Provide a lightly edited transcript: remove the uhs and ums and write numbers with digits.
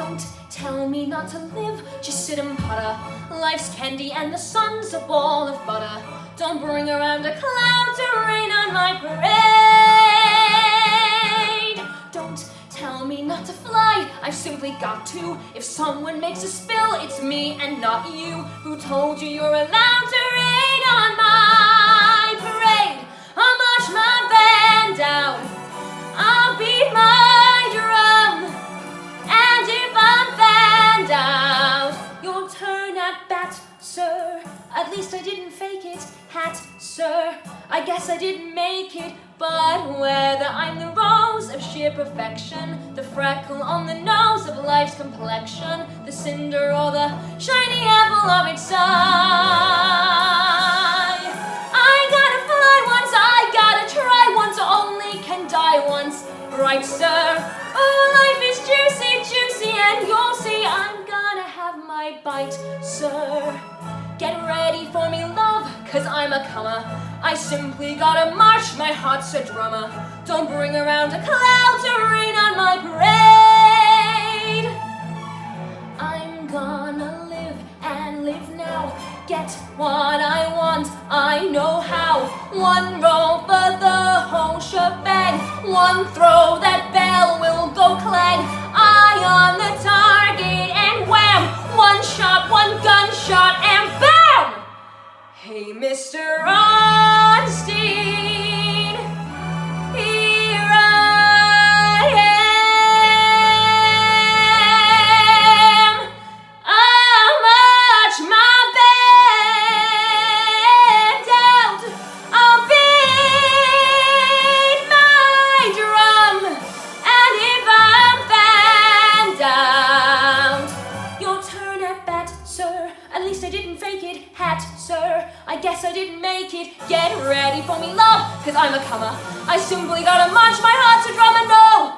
Don't tell me not to live, just sit and putter. Life's candy and the sun's a ball of butter. Don't bring around a cloud to rain on my parade. Don't tell me not to fly, I've simply got to. If someone makes a spill, it's me and not you. Who told you you're allowed to rain on my parade? I'll march my band out, I'll beat my drum, and if I'm fanned out, your turn at bat, sir. At least I didn't fake it, hat, sir. I guess I didn't make it, but whether I'm the rose of sheer perfection, the freckle on the nose of life's complexion, the cinder or the shiny apple of its eye, I gotta fly once, I gotta try once, only can die once, right, sir? Oh, life is juicy, juicy, and you'll see I'm gonna have my bite, sir. Get ready for me, love, 'cause I'm a comer. I simply gotta march, my heart's a drummer. Don't bring around a cloud to rain on my parade. I'm gonna live and live now. Get what I want, I know how. One roll for the whole shebang. One throw, that bell will go clang. Eye on the target and wham! One shot, one gunshot and BAM! Hey, Mr. Onstein, here I am. I'll march my band out, I'll beat my drum, and if I'm fanned out, your turn at bat, sir. At least I didn't fake it, hat, sir. I guess I didn't make it. Get ready for me, love, 'cause I'm a comer. I simply gotta march my heart to drum and know